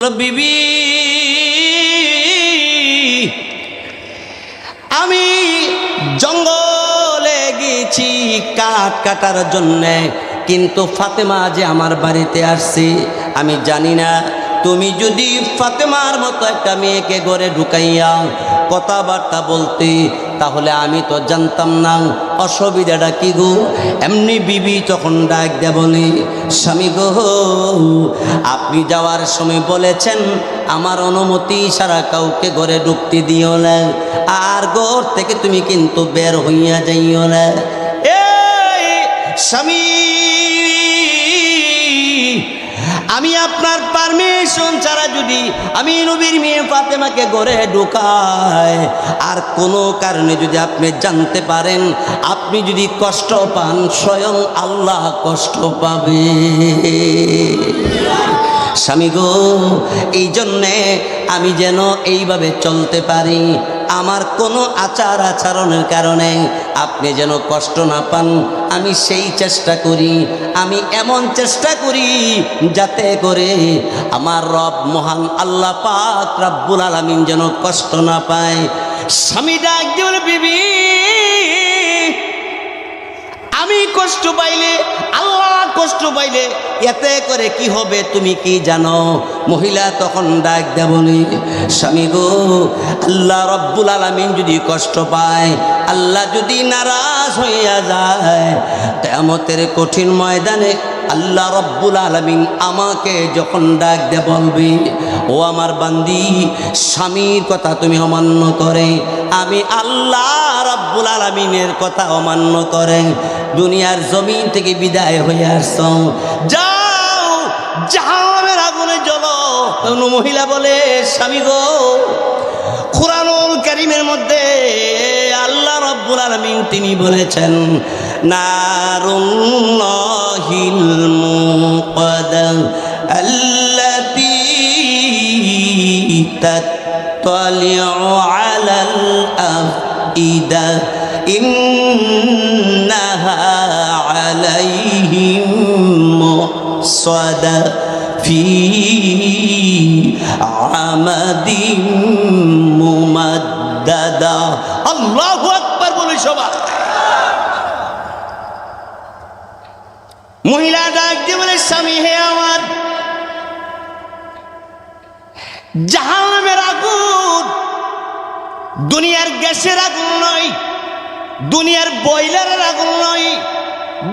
বিবি আমি জঙ্গলে গেছি কাঠ কাটার জন্যে, কিন্তু ফাতেমা যে আমার বাড়িতে আসছে আমি জানি না। তুমি যদি ফাতেমার মতো একটা মেয়েকে ঘরে ঢুকাইয়া কথাবার্তা বলতে, তাহলে আমি তো জানতাম না অসুবিধাটা কি গো। এমনি বিবি তখন ডাক দে বলে, স্বামী গো, আপনি যাওয়ার সময় বলেছেন আমার অনুমতি ছাড়া কাউকে ঘরে ঢুকতে দিও না, আর ঘর থেকে তুমি কিন্তু বের হইয়া যাইও না। এই স্বামী, আমি আপনার পারমিশন ছাড়া যদি আমি নবীর মেয়ে ফাতেমাকে ঘরে ঢুকাই, আর কোনো কারণে যদি আপনি জানতে পারেন, আপনি যদি কষ্ট পান, স্বয়ং আল্লাহ কষ্ট পাবে। স্বামী গো, এই জন্যে আমি যেন এইভাবে চলতে পারি, আমার কোনো আচার আচরণের কারণে আপনি যেন কষ্ট না পান, আমি সেই চেষ্টা করি। আমি এমন চেষ্টা করি যাতে করে আমার রব মহান আল্লাহ পাক রব্বুল আলামিন যেন কষ্ট না পায়। স্বামী ডাক দিয়ে বলে, বিবি আমি কষ্ট পাইলে, আল্লাহ কষ্ট পাইলে এতে করে কি হবে তুমি কি জানো? মহিলা তখন ডাক দেয়া বলে, স্বামী গো, আল্লাহ রব্বুল আলামিন যদি কষ্ট পায়, আল্লাহ যদি নারাজ হইয়া যায়, কিয়ামতের কঠিন ময়দানে আল্লাহ রব্বুল আলামিন আমাকে যখন ডাক দে বলবে, ও আমার বান্দি, স্বামীর কথা তুমি অমান্য করে, আমি আল্লাহ রব্বুল আলামিনের কথা অমান্য করে দুনিয়ার জমিন থেকে বিদায় হয়ে আসছ, যাও জাহান্নামের আগুনে জ্বলো। কোন মহিলা বলে, স্বামী গো, কুরআনুল কারীমের মধ্যে আল্লাহ রব্বুল আলামিন তিনি বলেছেন, নারুল্লাহিল মুকাদ্দা আল্লাতী তাত্তালিউ আলাল আফইদা ইন্নাহা আলাইহিম মুসাদা ফি আমাদিন মুমাদ্দাদা। আল্লাহু আকবার বলে সবাই। মহিলা ডাক দিয়ে বলে, স্বামী হে আমার, জাহান্নামের আগুন দুনিয়ার গ্যাসের আগুন নয়, দুনিয়ার বয়লারের আগুন নয়,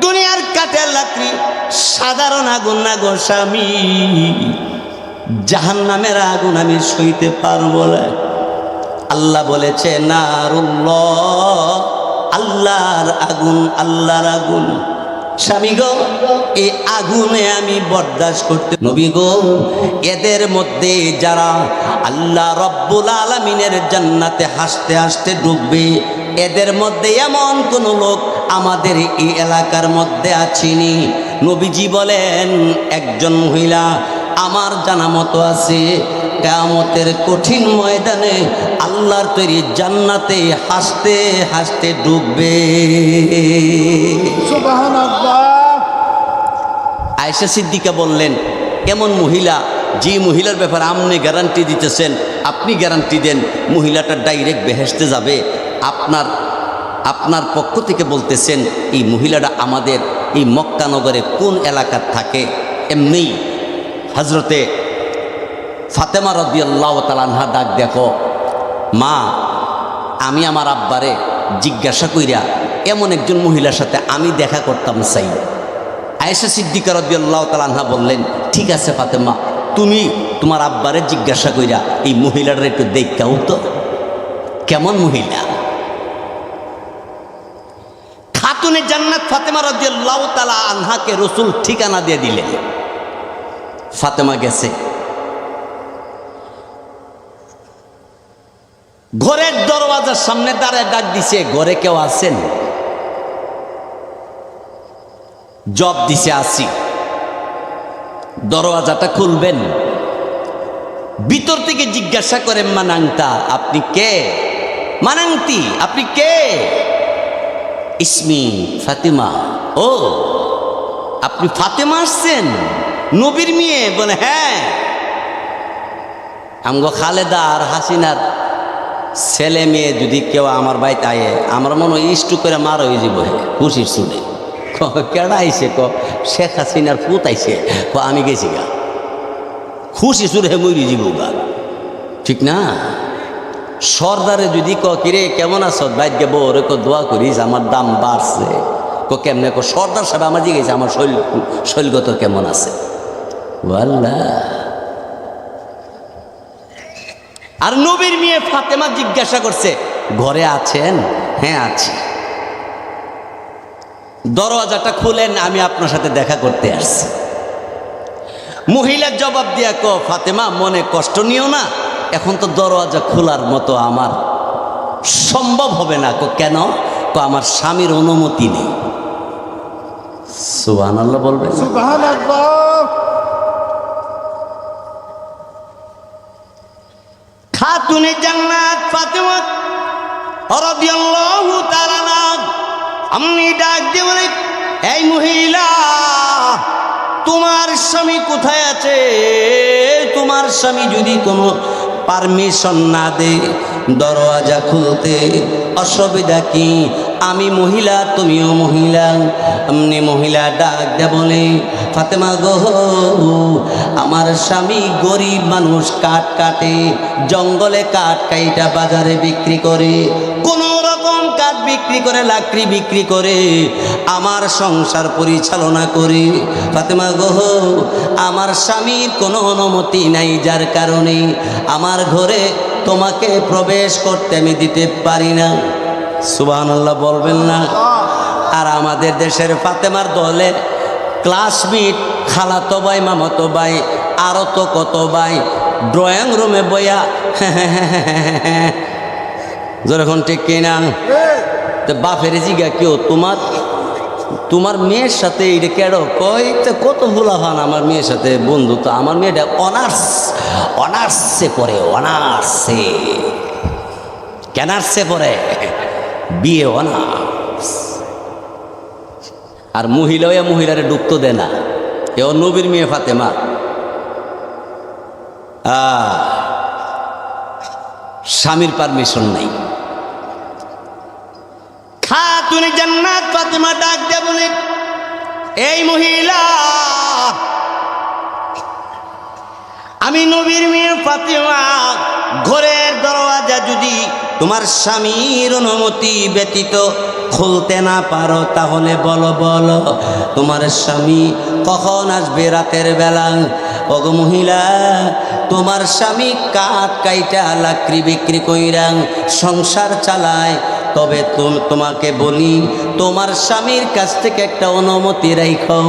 দুনিয়ার কাঠের লাকড়ি সাধারণ আগুন না গো স্বামী। জাহান্নামের আগুন আমি সইতে পারবো না। আল্লাহ বলেছে, নারুল্লাহ, আল্লাহর আগুন, আল্লাহর আগুন। স্বামী গো, এই আগুনে আমি বরদাস্ত করতে। নবী গো, এদের মধ্যে যারা আল্লাহ রব্বুল আলামিনের জান্নাতে হাসতে হাসতে ঢুকবে, এদের মধ্যে এমন কোন লোক আমাদের এই এলাকার মধ্যে আছেনি। নবীজি বলেন, একজন মহিলা আমার জানা মতো আছে, কিয়ামতের কঠিন ময়দানে আল্লাহর তৈরি জান্নাতে হাসতে হাসতে ডুববে। সুবহানাল্লাহ। আয়েশা সিদ্দিকা বললেন, এমন মহিলা, যে মহিলার ব্যাপারে আপনি গ্যারান্টি দিতেছেন, আপনি গ্যারান্টি দেন মহিলাটা ডাইরেক্ট বেহেশতে যাবে, আপনার পক্ষ থেকে বলতেছেন এই মহিলাটা আমাদের এই মক্কা নগরে কোন এলাকার থাকে? এমনি হযরতে ফাতেমা রাদিয়াল্লাহু তাআলা আনহা ডাক দেখো, মা, আমি আমার আব্বারে জিজ্ঞাসা কইরা এমন একজন মহিলার সাথে আমি দেখা করতাম চাই। আয়েশা সিদ্দিকা রাদিয়াল্লাহু তাআলা আনহা বললেন, ঠিক আছে ফাতেমা, তুমি তোমার আব্বারে জিজ্ঞাসা কইরা এই মহিলাটার একটু দেখাও তো কেমন মহিলা। খাতুনে জান্নাত ফাতেমা রাদিয়াল্লাহু তাআলা আনহাকে রাসূল ঠিকানা দিয়ে দিলেন। ফাতেমা গেছে, ঘরের দরওয়াজার সামনে দাঁড়ায় ডাক দিছে, ঘরে কেউ আছেন? জব দিছে, আসি। দরওয়াজাটা খুলবেন, ভিতর থেকে জিজ্ঞাসা করেন, মানাংতা, আপনি কে? মানাংতি, আপনি কে? ইসমি ফাতেমা। ও, আপনি ফাতেমা আসছেন? নবীর মেয়ে? বলে হ্যাঁ। আমগো খালেদা আর হাসিনার ছেলে মেয়ে যদি কেউ আমার বাড়িতে আয়ে আমার মনে হয় ইস্টু করে মার হয়ে যাব খুশির শুনে কেডা আইসে শেখ হাসিনার পুত আইসে আমি গেছি গা খুশি সুরে মরি যাব গা ঠিক না। সর্দারে যদি কিরে কেমন আছো বাইর গে বউ রে দোয়া করিস আমার দাম বাড়ছে কেমনে সর্দার সাহেব আমার জিজ্ঞেস আমার শৈলগত কেমন আছে ওয়াল্লাহ। আর নবীর মেয়ে ফাতেমা জিজ্ঞাসা করছে ঘরে আছেন? হ্যাঁ আছি। দরওয়াজাটা খুলেন, আমি আপনার সাথে দেখা করতে আসছি। মহিলার জবাব দিয়া ফাতেমা মনে কষ্ট নিও না, এখন তো দরওয়াজা খোলার মতো আমার সম্ভব হবে না। কেন? আমার স্বামীর অনুমতি নেই। সুবহানাল্লাহ বলবেন? সুবহানাল্লাহ। খাতুনে জান্নাত ফাতেমা রাদিয়াল্লাহু তাআলা আমনি ডাক দিয়ে বলে, এই মহিলা তোমার স্বামী কোথায় আছে? তোমার স্বামী যদি কোনো পারমিশন না দে দরওয়াজা খুলতে অসুবিধা কি? আমি মহিলা তুমিও মহিলা। আমনি মহিলা ডাক দে বলে, ফাতেমা গো আমার স্বামী গরিব মানুষ, কাঠ কাটে, জঙ্গলে কাঠ কাইটা বাজারে বিক্রি করে, কোনো রকম কাঠ বিক্রি করে, লাকড়ি বিক্রি করে আমার সংসার পরিচালনা করে। ফাতেমা গো আমার স্বামীর কোনো অনুমতি নাই, যার কারণে আমার ঘরে তোমাকে প্রবেশ করতে আমি দিতে পারি না। সুবহানাল্লাহ বলবেন না? আর আমাদের দেশের ফাতেমার দলে ক্লাসমেট, খালাতো ভাই, মামাতো ভাই, আরো তো কত ভাই ড্রয়িং রুমে বইয়া যখন ঠিক কিনা তো বাপের জিগা কেউ তোমার মেয়ের সাথে এটা কেন কই তো কত ভুলা হন আমার মেয়ের সাথে বন্ধু। তো আমার মেয়েটা অনার্সে পড়ে, অনার্সে পড়ে, বিয়ে অনার্স। আর মহিলারে ঢুকতে দেয় না। এও নবীর মেয়ে ফাতেমা। স্বামীর পারমিশন নাই। খাতুনে জান্নাত ফাতেমা ডাক দিয়ে বলে, এই মহিলা আমি নবীর মেয়ে ফাতেমা, ঘরের দরওয়াজা যদি তোমার স্বামীর অনুমতি ব্যতীত খুলতে না পারো তাহলে বলো তোমার স্বামী কখন আসবে রাতের বেলা? ওগো মহিলা তোমার স্বামী কাঠ কাইটা লাকড়ি বিক্রি কইরা সংসার চালায়, তবে তোমাকে বলি তোমার স্বামীর কাছ থেকে একটা অনুমতি রাখো,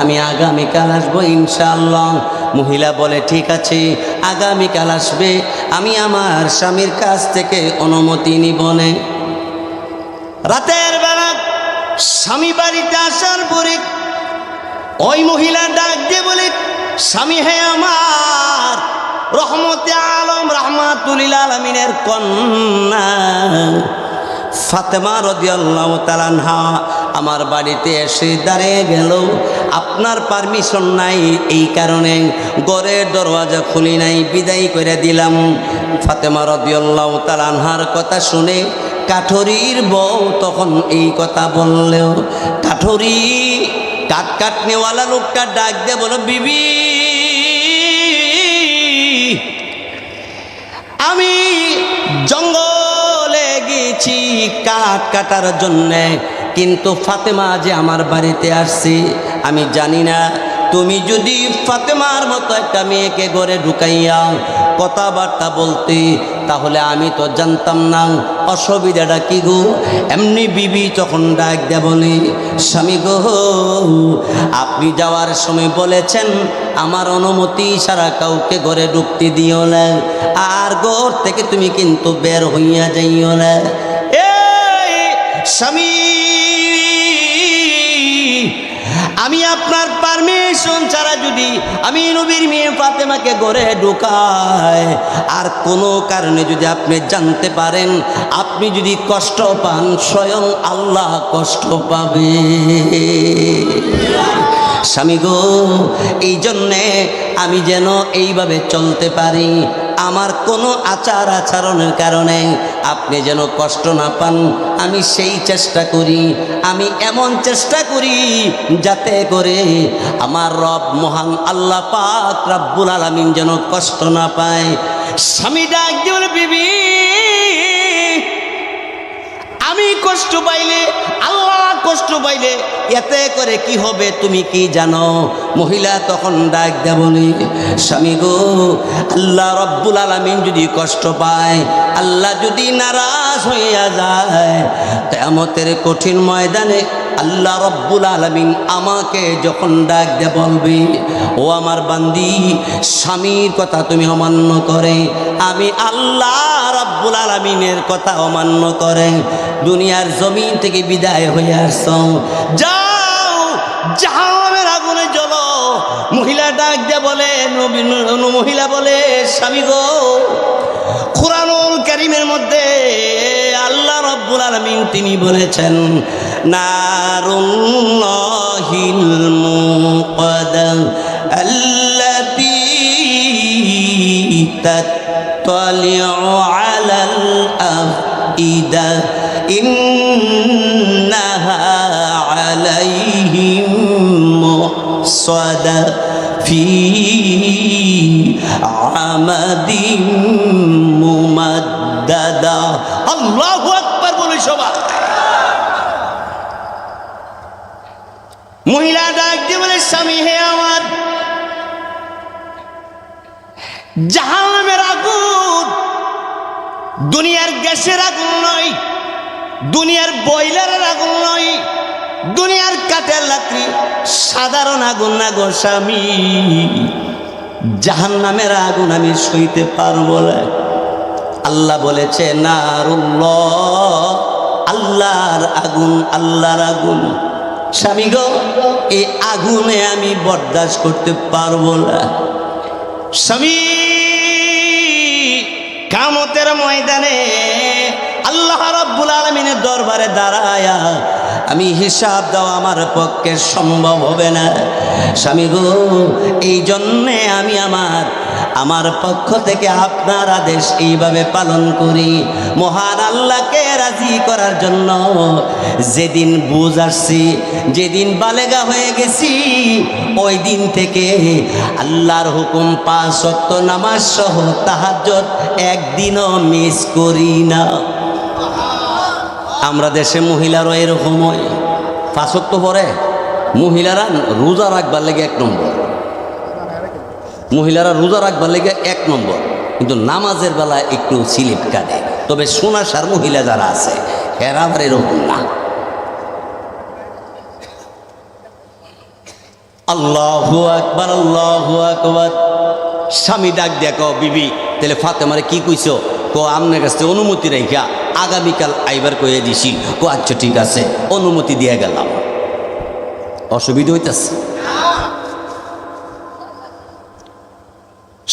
আমি আগামীকাল আসবো ইনশাআল্লাহ। মহিলা বলে ঠিক আছে আগামীকাল আসবে, আমি আমার স্বামীর কাছ থেকে অনুমতি নিবনে। রাতের বেলা স্বামী বাড়িতে আসার পরে ওই মহিলা ডাক দিয়ে বলে, স্বামী হে আমার, রহমতে আলম রাহমাতুল আলামিনের কন্যা ফাতেমা রাদিয়াল্লাহু তাআলা আনহা আমার বাড়িতে এসে দাঁড়িয়ে গেল। আপনার পারমিশন নাই, এই কারণে ঘরের দরওয়াজা খুলি নাই, বিদায় করে দিলাম। ফাতেমা রাদিয়াল্লাহু তাআলা আনহার কথা শুনে কাঠুরির বউ তখন এই কথা বললেও, কাঠুরি কাঠ কাটনেওয়ালা লোকটা ডাক দিয়ে বলো, বিবি আমি জঙ্গলে গেছি কাঠ কাটার জন্যে, কিন্তু ফাতেমা যে আমার বাড়িতে আসছে আমি জানি না। তুমি যদি ফাতেমার মতো একটা মেয়েকে ঘরে ঢুকাইয়া কথাবার্তা বলতে তাহলে আমি তো জানতাম না অসুবিধাটা কি গো। এমনি বিবি তখন ডাক দেয়া বলে, স্বামী গো আপনি যাওয়ার সময় বলেছেন আমার অনুমতি ছাড়া কাউকে ঘরে ঢুকতে দিও না, আর ঘর থেকে তুমি কিন্তু বের হইয়া যাইও না। এই স্বামী আমি আপনার পারমিশন ছাড়া যদি আমি নবীর মেয়ে ফাতেমাকে ঘরে ঢুকাই, আর কোনো কারণে যদি আপনি জানতে পারেন, আপনি যদি কষ্ট পান স্বয়ং আল্লাহ কষ্ট পাবে। স্বামী গো এই জন্যে আমি যেন এইভাবে চলতে পারি, আমার কোনো আচার আচরণের কারণে আপনি যেন কষ্ট না পান, আমি সেই চেষ্টা করি। আমি এমন চেষ্টা করি যাতে করে আমার রব মহান আল্লাহ পাক রব্বুল আলামিন যেন কষ্ট না পায়। স্বামী ডাক দিয়ে বলে, বিবি আমি কষ্ট পাইলে, আল্লাহ কষ্ট পাইলে এতে করে কি হবে তুমি কি জানো? মহিলা তখন ডাক দেয়া বলে, স্বামী গো, আল্লাহ রব্বুল আলামিন যদি কষ্ট পায়, আল্লাহ যদি নারাজ হইয়া যায়, কিয়ামতের কঠিন ময়দানে আল্লাহ রব্বুল আলামিন আমাকে যখন ডাক দিয়ে বলবে, ও আমার বান্দি, স্বামীর কথা তুমি অমান্য করে, আমি আল্লাহ রব্বুল আলামিনের কথা অমান্য করে দুনিয়ার জমিন থেকে বিদায় হয়ে আসছো, যাও জাহান্নামের আগুনে জ্বলো। মহিলা ডাক দিয়ে বলে, মহিলা বলে, স্বামী গো, কুরআনুল কারীমের মধ্যে আল্লাহ রব্বুল আলামিন তিনি বলেছেন, নারুল্লাহিল মুকাদ্দা আল্লাতী তাত্তালিউ আলাল আফইদা ইন্নাহা আলাইহিম মুসাদা ফি আমাদিন মুমাদ্দাদা। আল্লাহু আকবার বলে সবাই। মহিলা ডাক দিয়ে বলে, স্বামী হে আমার, জাহান্নামের আগুন দুনিয়ার গ্যাসের আগুন নয়, দুনিয়ার বয়লারের আগুন নয়, দুনিয়ার কাঠের লাকড়ি সাধারণ আগুন না গো স্বামী। জাহান্নামের আগুন আমি সইতে পারবো না। আল্লাহ বলেছে, নারুল্লাহ, আল্লাহর আগুন, আল্লাহর আগুন। স্বামী গো, এই আগুনে আমি বরদাস্ত করতে পারবো না। স্বামী, কিয়ামতের ময়দানে আল্লাহ রাব্বুল আলামিনের দরবারে দাঁড়ায়া আমি হিসাব দেওয়া আমার পক্ষে সম্ভব হবে না। স্বামী গো, এই জন্যে আমি আমার পক্ষ থেকে আপনার আদেশ এইভাবে পালন করি, মহান আল্লাহকে রাজি করার জন্য। যেদিন বুঝ আসছি, যেদিন বালেগা হয়ে গেছি, ওই দিন থেকে আল্লাহর হুকুম 5 ওয়াক্ত নামাজ সহ তাহাজ্জুদ একদিনও মিস করি না। আমরা দেশে মহিলারা এরকম হয়, 5 ওয়াক্ত পরে মহিলারা রোজা রাখবার লেগে 1 নম্বর, মহিলারা রোজা রাখবার লেগে 1 নম্বর, কিন্তু নামাজের বেলায় একটু স্লিপ কাটে। তবে সোনাসার মহিলা যারা আছে এরা আবার এরকম না। আল্লাহু আকবার, আল্লাহু আকবার। স্বামী ডাক দিয়া কও, বিবি তাহলে ফাতেমারে কি কইছো? কো আমনের কাছে অনুমতি রাইখা আগামীকাল আইবার কয়ে দিছি। কো আচ্ছা ঠিক আছে, অনুমতি দিয়ে গেলাম। অসুবিধা হইতাছে?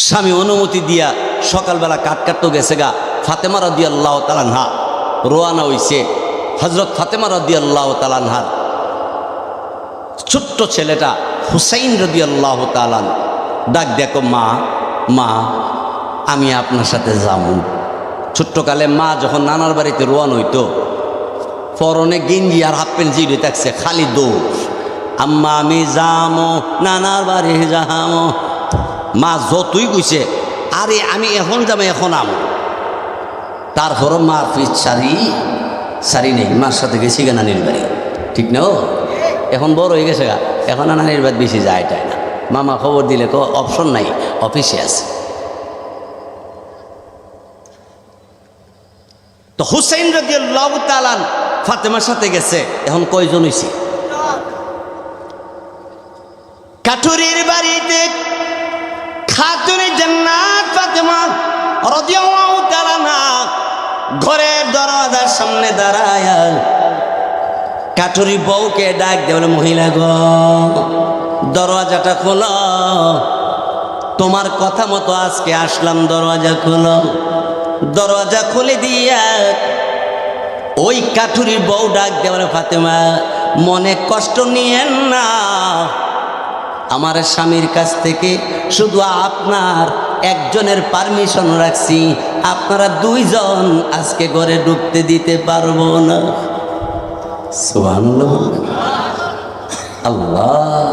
স্বামী অনুমতি দিয়া সকালবেলা কাটতো গেছে গা। ফাতেমা রাদিয়াল্লাহু তাআলা আনহা রওনা হইছে। হযরত ফাতেমা রাদিয়াল্লাহু তাআলা আনহার ছোট্ট ছেলেটা হুসাইন রাদিয়াল্লাহু তাআলা ডাক দেখো, মা মা আমি আপনার সাথে যাবো। ছোট্টকালে মা যখন নানার বাড়িতে রওনা হইতো, পরনে গেঞ্জি আর হাফ প্যান্ট জিরে থাকছে, খালি দৌড়, আম্মা আমি যামো, নানার বাড়ি যামো। মা যতই কইছে, আরে আমি এখন যাবো, এখন আমো। তারপরও মার পিছ সারি নেই, মার সাথে গেছি গা নানির বাড়ি। ঠিক না? এখন বড় হয়ে গেছে গা, এখন আর নানির বাড়ি বেশি যায় টায় না। মামা খবর দিলে তো অপশন নাই, অফিসে আছে। তো হুসাইন রাদিয়াল্লাহু তাআলা ফাতেমার সাথে গেছে। এখন কয়জন হইছে? কাঠুরির বাড়িতে খাতুনে জান্নাত ফাতেমা রাদিয়াল্লাহু তাআলা ঘরের দরজার সামনে দাঁড়ায় কাঠুরি বউকে ডাক দেয়, বলে মহিলা গো, দরজাটা খোলো, তোমার কথা মতো আজকে আসলাম, দরজা খোলো। দরজা খুলে দিয়া ওই কাঠুরির বউ ডাক দেয়, বলে ফাতেমা মনে কষ্ট নিয়েন না, আমার স্বামীর কাছ থেকে শুধু আপনার একজনের পারমিশন রাখছি, আপনারা দুইজন আজকে ঘরে ঢুকতে দিতে পারবো না। সুবহানাল্লাহ। আল্লাহ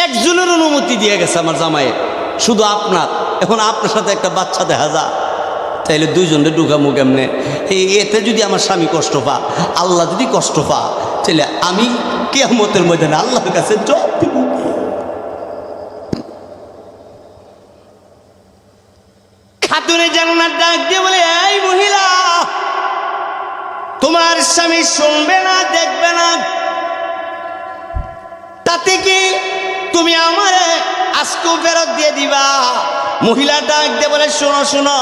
একজনের অনুমতি দিয়ে গেছে আমার জামাই, শুধু আপনার। এখন আপনার সাথে একটা বাচ্চা দেখা যা, তাইলে দুইজনে ঢুকামু কেমনে? এতে যদি আমার স্বামী কষ্ট পা, আল্লাহ যদি কষ্ট পা, তাহলে আমি কিয়ামতের ময়দানে আল্লাহর কাছে জবাব দিব। খাতুনে জান্নাত ডাক দিয়ে বলে, এই মহিলা, তোমার স্বামী শুনবে না, দেখবে না, তাতে কি তুমি আমারে আজকেও ফেরত দিয়ে দিবা? মহিলা ডাক দিয়ে বলে, শোনো শোনো,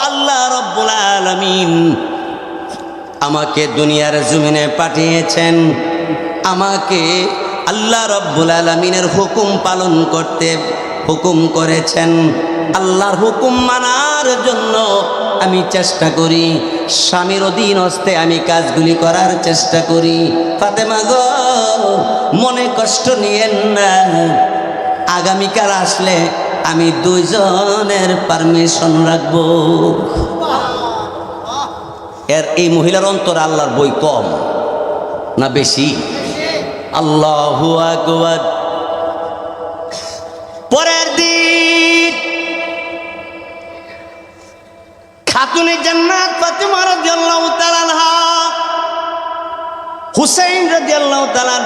আল্লাহ রব্বুল আলামিন আমাকে দুনিয়ার জমিনে পাঠিয়েছেন, আমাকে আল্লাহ রব্বুল আলামিনের হুকুম পালন করতে হুকুম করেছেন। আল্লাহর হুকুম মানার জন্য আমি চেষ্টা করি, স্বামীর অধীনস্থে আমি কাজগুলি করার চেষ্টা করি। ফাতেমা গো, মনে কষ্ট নিয়েন না, আগামীকাল আসলে আমি দুইজনের পারমিশন রাখবো। এই মহিলার অন্তরে আল্লাহর বই কম না বেশি? আল্লাহু আকবার। পরের দিন খাতুনে জান্নাত ফাতেমা রাদিয়াল্লাহু তাআলা আনহা, হুসাইন রাদিয়াল্লাহু তাআলা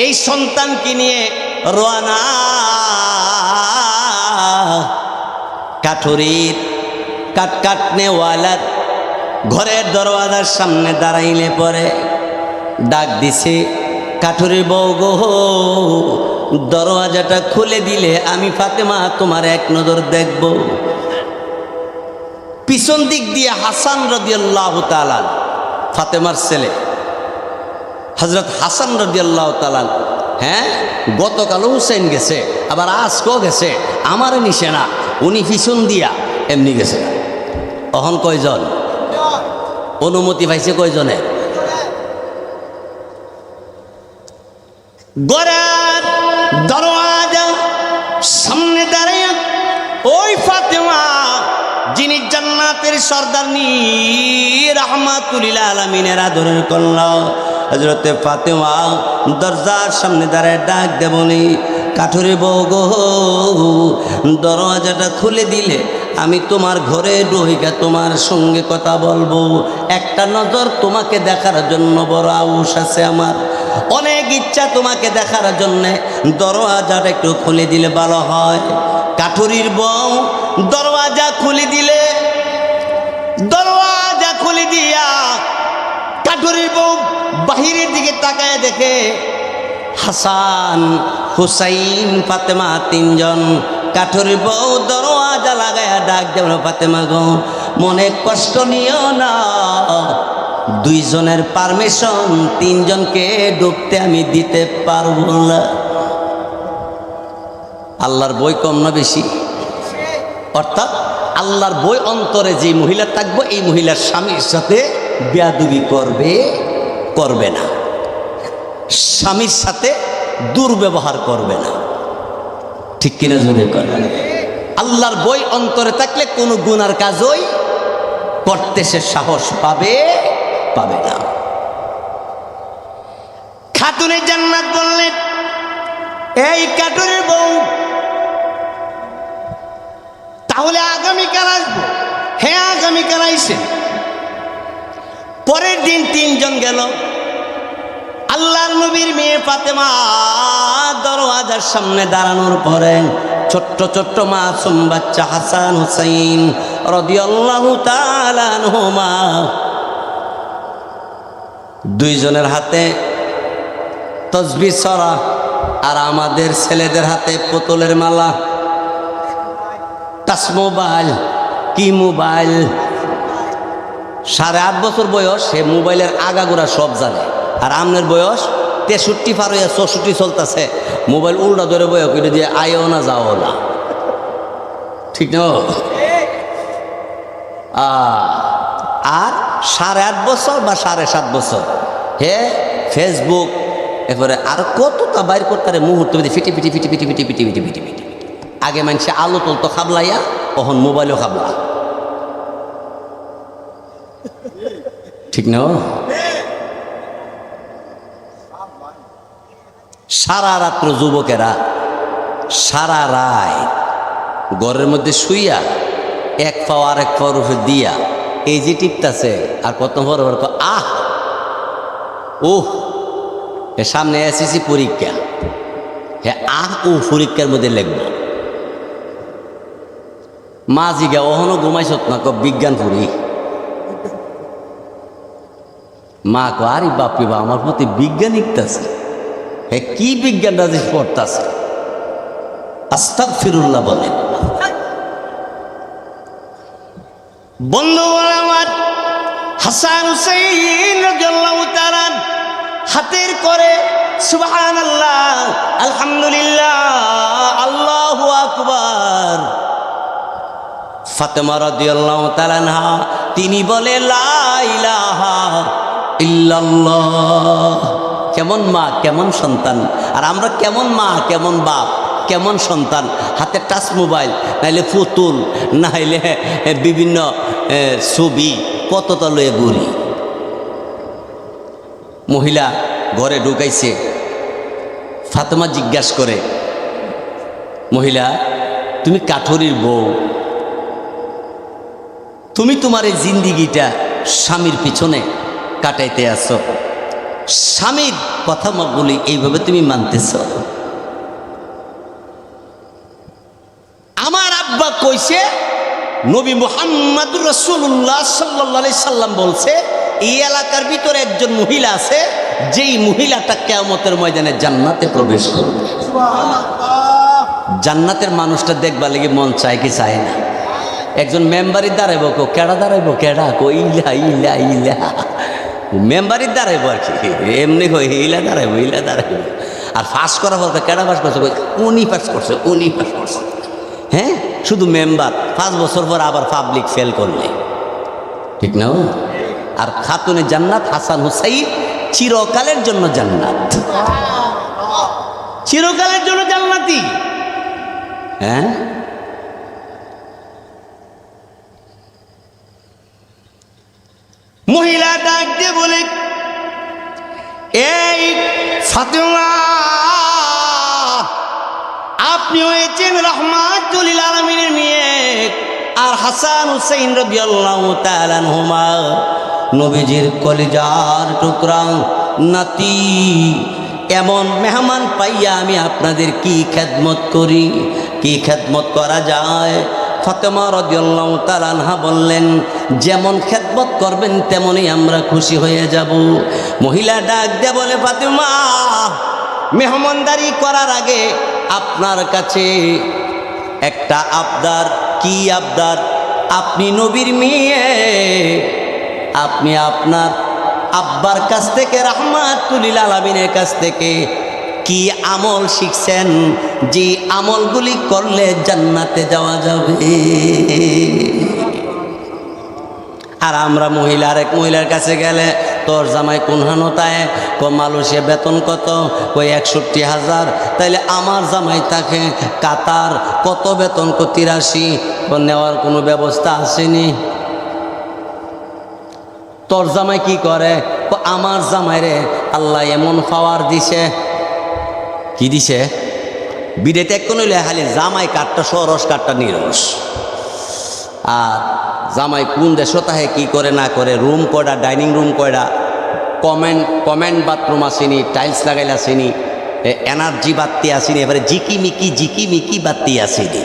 এই সন্তানকে নিয়ে রওনা কাঠুরির কাটনেওয়ালার ঘরের দরওয়াজার সামনে দাঁড়াইলে পরে ডাক দিছে, কাঠুরির বউ গো, দরওয়াজাটা খুলে দিলে আমি ফাতেমা তোমার এক নজর দেখব। পিছন দিক দিয়ে হাসান রাদিয়াল্লাহু তাআলা, ফাতেমার ছেলে হযরত হাসান রাদিয়াল্লাহু তাআলা, হ্যাঁ গতকালও হুসাইন গেছে, আবার আজকেও গেছে, আমার নিশে না, উনি পিছন দিয়া এমনি গেছে। অহন কয়জন? অনুমতি পাইছে কয়জনে? গড়ার দরওয়াজা সামনে দাঁড়িয়ে ওই ফাতেমা, যিনি জান্নাতের সর্দারনি, রাহমাতুল লিল আলামিনের আদরের কন্যা হযরতে ফাতেমা দরজার সামনে দাঁড়ায় ডাক দে বলি, কাঠুরে বউ গো, দরওয়াজাটা খুলে দিলে আমি তোমার ঘরে ঢুকে তোমার সঙ্গে কথা বলবো। একটা নজর তোমাকে দেখার জন্য বড় আউস আছে আমার, অনেক ইচ্ছা তোমাকে দেখার জন্যে, দরওয়াজাটা একটু খুলে দিলে ভালো হয়। কাঠুরির বউ দরওয়াজা খুলে দিলে, দরওয়াজা খুলে দিয়া কাঠুরির বউ বাহিরের দিকে তাকায় দেখে হাসান, হুসাইন, ফাতেমা তিনজন। কাঠুরির বউ দরওয়াজা লাগায়া ডাক দেব, ফাতেমা গো, মনে কষ্ট নিও না, দুইজনের পারমিশন, তিনজনকে ঢুকতে আমি দিতে পারবো না। আল্লাহর বই কম না বেশি? অর্থাৎ আল্লাহর বই অন্তরে যে মহিলা থাকবো, এই মহিলার স্বামীর সাথে বেয়াদবি করবে না, স্বামীর সাথে দুর্ব্যবহার করবে না, ঠিক কিনা জোরে করবে না। আল্লাহর বই অন্তরে থাকলে কোনো গুনার কাজই করতে সে সাহস পাবে না। খাতুনে জান্নাত বললেন, এই কাঠুরের বউ, তাহলে আগামীকাল আসবো? হ্যাঁ আগামীকাল আইসেন। পরের দিন তিনজন গেল। আল্লাহর নবীর মেয়ে ফাতেমা দরওয়াজার সামনে দাঁড়ানোর পরে ছোট্ট ছোট্ট মাসুম বাচ্চা হাসান হুসাইন রাদিয়াল্লাহু তাআলা আনহুমা, দুইজনের হাতে তসবিহ সরা, আর আমাদের ছেলেদের হাতে পুতুলের মালা, টাচ মোবাইল। কি মোবাইল? 8.5 বছর বয়স, সে মোবাইলের আগাগোড়া সব জানে। আর আমনের বয়স 63 পার হইয়া 64 চলতেছে, মোবাইল উল্টা ধরে বয় করে দিয়ে আয়ও না যাও না, ঠিক না? আর 8.5 বছর বা 7.5 বছর, হে ফেসবুক, এরপরে আর কতটা বাইর করতে মুহূর্তে ফিটি ফিটি ফিটি ফিটি ফিটি ফিটি ফিটি ফিটি ফিটি আগে মানুষে আলো তুলতো খাবলাইয়া, তখন মোবাইলও খাবলা। ঠিক না? সারা রাত্র যুবকেরা সারা রায় ঘরের মধ্যে শুইয়া এক পাও আর এক পাওয়ার উপর দিয়া এই যে টিপতাছে, আর কত বড় বড় আহ ওহ সামনে এসএসসি পরীক্ষা, হ্যাঁ আহ ও পরীক্ষার মধ্যে লিখব। মা জিগা ওহনো ঘুমাইছত না, বিজ্ঞান পড়ি। মা কো আরে বাপরে বা আমার প্রতি বিজ্ঞান ইকতাছে, হ্যাঁ কি বিজ্ঞান রাজিস পড়তাছে। আস্তাগফিরুল্লাহ বলেন। বন্ধু আমার হাসান হুসাইন রাদিয়াল্লাহু তাআলা হাতের করে সুবহানাল্লাহ, আলহামদুলিল্লাহ, আল্লাহু আকবার। ফাতেমা রাদিয়াল্লাহু তাআলা আনহা তিনি বলে লা ইলাহা ইল্লাল্লাহ। কেমন মা কেমন সন্তান, আর আমরা কেমন মা কেমন বাপ কেমন সন্তান। হাতে টাচ মোবাইল, নাইলে পুতুল, নাইলে বিভিন্ন ছবি, কতটা লয়ে ঘুরি। মহিলা ঘরে ঢুকাইছে, ফাতেমা জিজ্ঞাসা করে, মহিলা তুমি কাঠুরির বউ, তুমি তোমার এই জিন্দিগিটা স্বামীর পিছনে কাটাইতে আসো, স্বামীর কথা বলি এইভাবে তুমি মানতেছ? আমার আব্বা কইছে, নবী মুহাম্মদুর রাসূলুল্লাহ সাল্লাল্লাহু আলাইহি সাল্লাম বলছে, এই এলাকার ভিতরে একজন মহিলা আছে, যেই মহিলাটা কিয়ামতের ময়দানে জান্নাতে প্রবেশ করবে। জান্নাতের মানুষটা দেখবার লাগি মন চায় কি চায় না? একজন মেম্বারি দাঁড়াইব, কেডা দাঁড়াইব, কেডা ইলা ইলা ইলা মেম্বারির দাঁড়াইব আর কি, এমনি ইলা দাঁড়াইব, ইলা দাঁড়াইব। আর পাস করার পর কেডা পাস করছে, উনি পাস করছে, উনি পাস করছে। হ্যাঁ শুধু মেম্বার, 5 বছর পর আবার পাবলিক ফেল করলে, ঠিক না? আর খাতুনে জান্নাত হাসান হুসাইন চিরকালের জন্য জান্নাত, চিরকালের জন্য জান্নাতি। হ্যাঁ মহিলা ডাক দিয়ে বলে, এই ফাতেমা আপনি হয়েছেন রাহমাতুল লিল আলামিনের মেয়ে, আর হাসান হুসাইন রাদিয়াল্লাহু তাআলা আনহুমা নবীজির কলিজার টুকরা নাতি। এমন মেহমান পাইয়া আমি আপনাদের কি খেদমত করি, কি খেদমত করা যায়? ফাতেমা রাদিয়াল্লাহু তাআলা আনহা বললেন, যেমন খেদমত করবেন তেমনই আমরা খুশি হয়ে যাব। মহিলা ডাক দিয়ে বলে, ফাতেমা মেহমানদারি করার আগে আপনার কাছে একটা আবদার। কি আবদার? আপনি নবীর মেয়ে, আপনি আপনার আব্বার কাছ থেকে রাহমাতুল লিল আলামিনের কাছ থেকে কি আমল শিখছেন, যে আমলগুলি করলে জান্নাতে যাওয়া যাবে? আর আমরা মহিলা আরেক মহিলার কাছে গেলে, তোর জামাই কোন হানতায়, মালয়েশিয়া বেতন কত, 61,000। তাইলে আমার জামাই তাকে কাতার কত বেতন, 83। নেওয়ার কোনো ব্যবস্থা আসেনি। তোর জামাই কি করে, আমার জামাইরে আল্লাহ এমন পাওয়ার দিছে। কি দিছে? বিদেতে এক কোন খালি জামাই কাঠটা সরস, কাঠটা নিরস। আর জামাই কোন দেশে তাহে কি করে না করে, রুম কয়টা, ডাইনিং রুম কয়টা, কমেন্ট বাথরুম আসেনি, টাইলস লাগাইলে আসেনি, এনার্জি বাতি আসেনি, এবারে জিকিমিকি বাতি আসেনি।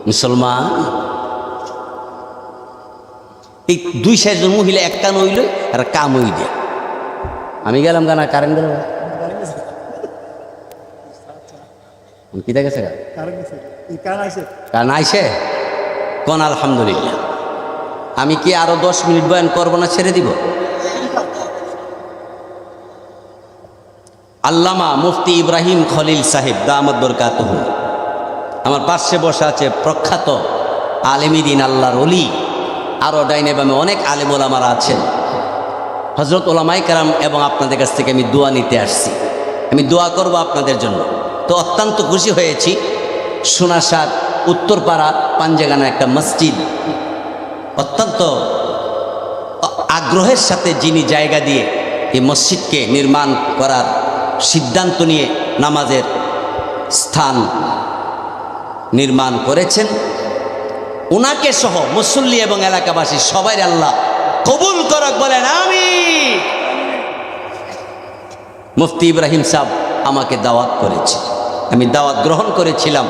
মুসলমান এই 2-4 জন মহিলা এক কান হইল আর কাম হই দে। আমি গেলাম গানা, কারেন্ট গেল কি দেখেছে, কারণ আইসে কোন আলহামদুলিল্লাহ। আমি কি আরো 10 মিনিট বয়ান করবো না, ছেড়ে দিব? আল্লামা মুফতি ইব্রাহিম খলিল সাহেব দামাত বরকাতুহু আমার পাশে বসে আছে, প্রখ্যাত আলেমী দিন, আল্লাহর ওলি। আরও ডাইনে বামে অনেক আলেম ওলামারা আছেন, হযরত ওলামায়ে কেরাম, এবং আপনাদের কাছ থেকে আমি দোয়া নিতে আসছি। আমি দোয়া করব আপনাদের জন্য। তো অত্যন্ত খুশি হয়েছি। সোনাসার উত্তরপাড়া পাঞ্জেগানা একটা মসজিদ, অত্যন্ত আগ্রহের সাথে যিনি জায়গা দিয়ে এই মসজিদকে নির্মাণ করার সিদ্ধান্ত নিয়ে নামাজের স্থান নির্মাণ করেছেন, ওনাকে সহ মুসল্লি এবং এলাকাবাসী সবাই আল্লাহ কবুল করক, বলেন আমিন। মুফতি ইব্রাহিম সাহেব আমাকে দাওয়াত করেছে, আমি দাওয়াত গ্রহণ করেছিলাম,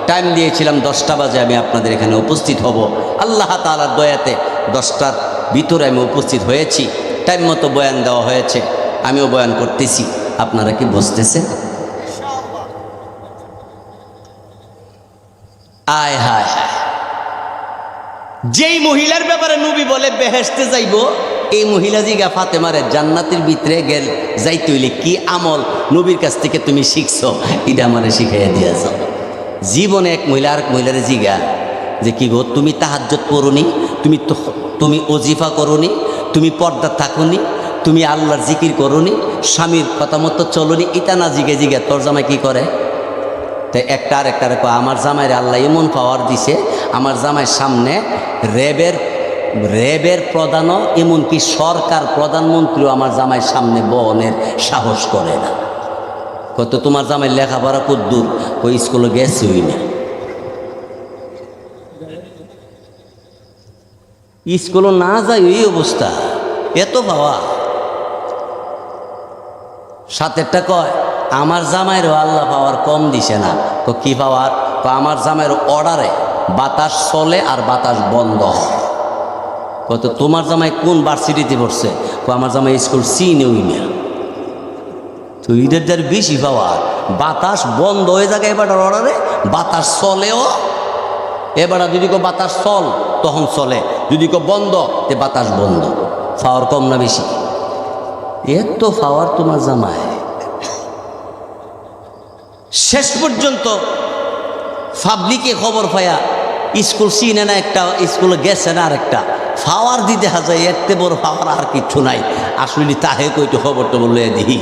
টাইম দিয়েছিলাম 10টা বাজে আমি আপনাদের এখানে উপস্থিত হব। আল্লাহ তাআলার দয়াতে 10টার ভিতরে আমি উপস্থিত হয়েছি, টাইম মতো বয়ান দেওয়া হয়েছে, আমিও বয়ান করতেছি। আপনারা কি বুঝতেছেন? আয় হায় হায়, যেই মহিলার ব্যাপারে নবী বলে বেহেশতে যাইব, এই মহিলা জিগা ফাতেমারে জান্নাতের ভিতরে গেল যাইতে হইলে কি আমল নবীর কাছ থেকে তুমি শিখছো, এটা আমারে শিখাইয়া দিয়েছ। জীবনে এক মহিলা আর এক মহিলারে জিগা যে কি গো, তুমি তাহাজ্জুদ পড়োনি, তুমি ওজিফা করোনি, তুমি পর্দা থাকোনি, তুমি আল্লাহর জিকির করোনি, স্বামীর কথা মতো চলোনি, এটা না জিগে জিগে তোর জামাই কি করে? তাই একটা আর একটা আমার জামাইয়ের আল্লাহ এমন পাওয়ার দিছে, আমার জামাইয়ের সামনে র্যাবের প্রধানও, এমনকি সরকার প্রধানমন্ত্রীও আমার জামাইয়ের সামনে বহনের সাহস করে না। কত তোমার জামাই লেখাপড়া কদ্দূর? ওই স্কুলে গেছে হই না, স্কুলও না যায় এই অবস্থা, এত পাওয়া। সাথেরটা কয় আমার জামাইরও আল্লাহ পাওয়ার কম দিছে না। তো কি পাওয়ার? তো আমার জামাইয়ের অর্ডারে বাতাস চলে আর বাতাস বন্ধ হয়। কত তোমার জামাই কোন ভার্সিটিতে পড়ছে? তো আমার জামাই স্কুল চিনেই না। তো ঈদের দ্বার বেশি পাওয়ার, বাতাস বন্ধ হয়ে যায় এবার অর্ডারে, বাতাস চলেও। এবার যদি কেউ বাতাস চল তখন চলে, যদি কেউ বন্ধ তে বাতাস বন্ধ। পাওয়ার কম না বেশি? এত পাওয়ার তোমার জামাই। শেষ পর্যন্ত পাবলিকে খবর পায়া স্কুল চিনে না, একটা স্কুলে গেছে না, আরেকটা পাওয়ার দিতে হাজায়, এত বড় পাওয়ার আর কিচ্ছু নাই। আসলে তাহে কইতে খবরটা বলে দিই,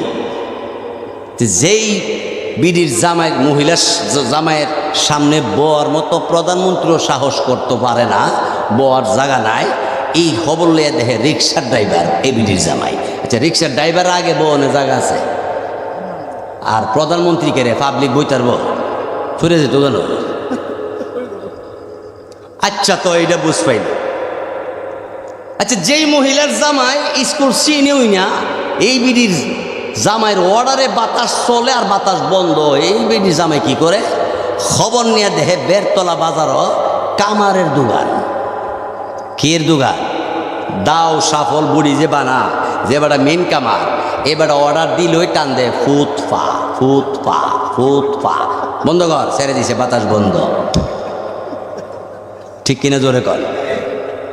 যেই বিডির জামাই মহিলার জামাইয়ের সামনে বোয়ার মতো প্রধানমন্ত্রীও সাহস করতে পারে না, বোয়ার জায়গা নাই, এই খবর লইয়া দেখে রিক্সার ড্রাইভার এই বিডির জামাই। আচ্ছা, রিক্সার ড্রাইভার আগে বোনের জায়গা আছে, আর প্রধানমন্ত্রীকে রে পাবলিক বইতার ফিরে যেত কেন? আচ্ছা, তো এইটা বুঝ পাই না। আচ্ছা, যেই মহিলার জামাই স্কুল চিনেই না, এই বিডির জামাইয়ের অর্ডারে বাতাস চলে আর বাতাস বন্ধ, এই বিডির জামাই কি করে? খবর নিয়ে দেখে বেরতলা বাজারও কামারের দোকান। কের দোকান? দাও সাফল বুড়ি যে বানা, যে বেটা মেন কামার, এবার অর্ডার দিল ওই টান দেয় ফুত পা ফুত পা ফুত পা, বন্ধ কর, ছেড়ে দিছে, বাতাস বন্ধ। ঠিক কিনা জোরে কর?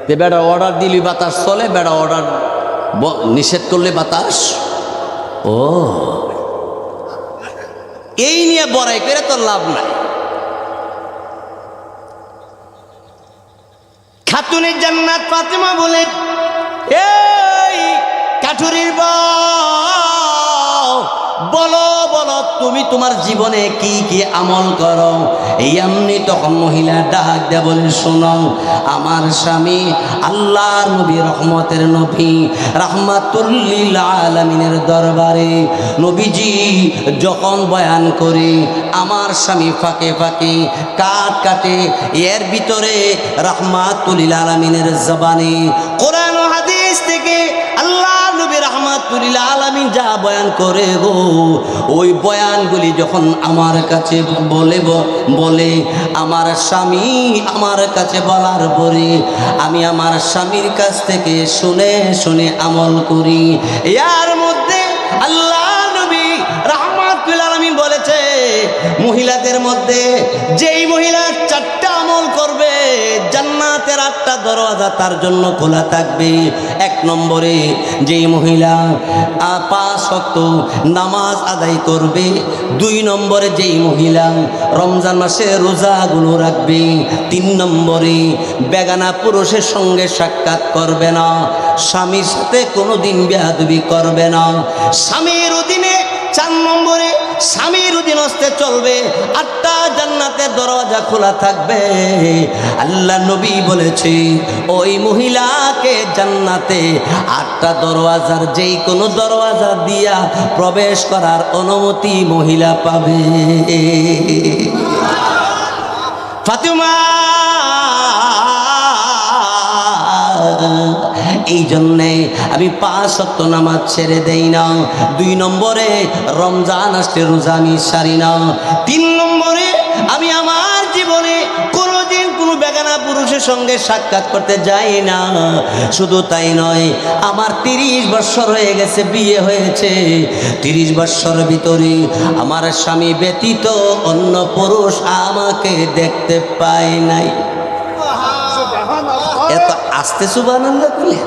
যে বেটা অর্ডার দিলি বাতাস চলে, বেটা অর্ডার নিষেধ করলে বাতাস। ও, এই নিয়ে বড়াই করে তোর লাভ নাই। খাতুনে জান্নাত ফাতেমা বলে, এই কাঠুরির বউ, বলো বলো তুমি তোমার জীবনে কি কি আমল করো? এই এমনি তখন মহিলা ডাক দেয়া বলে, শোনো, আমার স্বামী আল্লাহর নবী, রহমতের নবী, রাহমাতুল লিল আলামিনের দরবারে নবীজি যখন বয়ান করে, আমার স্বামী ফাঁকে ফাঁকে কাট কাটে, এর ভিতরে রাহমাতুল লিল আলামিনের জবানে কোরআন ও হাদিস থেকে আল্লাহ নবী রাহমাতুল লিল আলামিন যা বয়ান করে গো, ওই বয়ানগুলি যখন আমার কাছে বলে আমার স্বামী আমার কাছে বলার পরে আমি আমার স্বামীর কাছ থেকে শুনে শুনে আমল করি। এর মধ্যে আল্লাহ নবী রাহমাতুল লিল আলামিন বলেছে, মহিলাদের মধ্যে যেই মহিলা 4টা আমল করবে, জান্নাতের 8টা দরওয়াজা তার জন্য খোলা থাকবে। 1 নম্বরে যেই মহিলা 5 ওয়াক্ত নামাজ আদায় করবে। 2 নম্বরে যেই মহিলা রমজান মাসে রোজাগুলো রাখবে। 3 নম্বরে বেগানা পুরুষের সঙ্গে সাক্ষাৎ করবে না, স্বামীর সাথে কোনোদিন বেয়াদবি করবে না। স্বামীর অধীনে 4 নম্বরে স্বামীর অধীনস্থে চলবে, 8টা জান্নাতের দরজা খোলা থাকবে। আল্লাহ নবী বলেছে ওই মহিলাকে জান্নাতে 8টা দরওয়াজার যেই কোনো দরওয়াজা দিয়া প্রবেশ করার অনুমতি মহিলা পাবে। ফাতিমা, এই জন্যে আমি 5 ওয়াক্ত নামাজ ছেড়ে দেই না। 2 নম্বরে রমজান আসলে রোজা আমি সারি না। 3 নম্বরে আমি আমার জীবনে কোনোদিন কোনো বেগানা পুরুষের সঙ্গে সাক্ষাৎ করতে যাই না। শুধু তাই নয়, আমার 30 বছর হয়ে গেছে, বিয়ে হয়েছে। 30 বছর ভিতরে আমার স্বামী ব্যতীত অন্য পুরুষ আমাকে দেখতে পায় নাই। এত আস্তে সুবহানাল্লাহ বলে।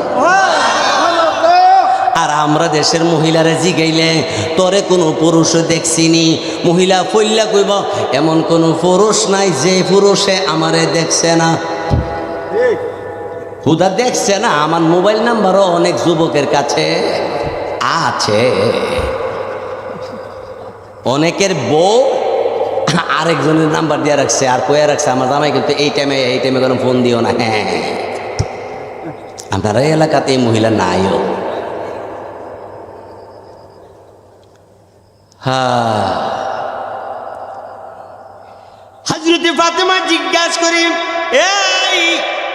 আর আমরা দেশের মহিলারা জিগাইলে তোরে কোনো পুরুষ দেখছিনি, মহিলা ফইল্লা কইব এমন কোনো পুরুষ নাই যে পুরুষে আমারে দেখছে না। হুদা দেখছে না, আমার মোবাইল নাম্বারও অনেক যুবকের কাছে আছে। অনেকের বউ আরেকজনের নাম্বার দিয়ে রাখছে, আর কয়ে রাখছে আমার জামাই কিন্তু এই টাইমে কোনো ফোন দিও না। হ্যাঁ, আপনারা এলাকাতে এই মহিলা নাইও। হযরতে ফাতেমা জিজ্ঞাসা করি, এই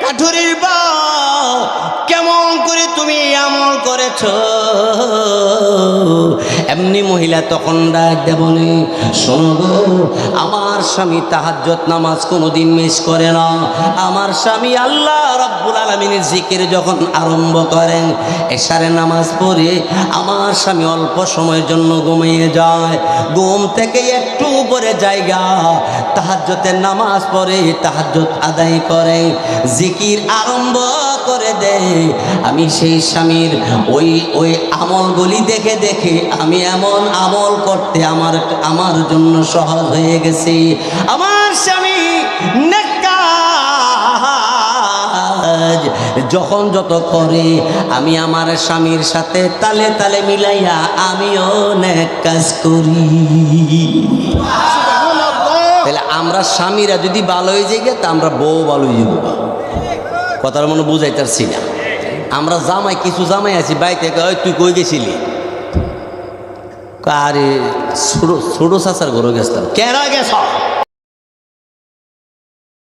কাঠুরের বউ, কেমন করে তুমি আমল করেছ? এমনি মহিলা তখন ডাক দেয় বলে, শোনো গো, আমার স্বামী তাহাজ্জুদ নামাজ কোনোদিন মিস করে না। আমার স্বামী আল্লাহ রাব্বুল আলামিনের জিকির যখন আরম্ভ করেন, এশারের নামাজ পড়ে আমার স্বামী অল্প সময়ের জন্য ঘুমিয়ে যায়। ঘুম থেকে একটু উপরে জায়গা তাহাজ্জুদের নামাজ পড়ে, তাহাজ্জুদ আদায় করে, জিকির আরম্ভ করে দেয়। আমি সেই স্বামীর ওই আমলগুলি দেখে দেখে আমি এমন আমল করতে আমার জন্য সহজ হয়ে গেছে। আমার স্বামী নেকাজ যখন যত করে, আমি আমার স্বামীর সাথে তালে তালে মিলাইয়া আমিও নেক কাজ করি। তাহলে আমরা স্বামীরা যদি ভালো হয়ে যাই, তা আমরা বউ ভালো হয়ে যাব। কথার মনে বুঝাইতেছি না। আমরা জামাই, কিছু জামাই আছি বাড়িতে, তুই কই গেছিলি? আরে ছোট চাচার ঘরে গেছিলাম। কেন গেছ?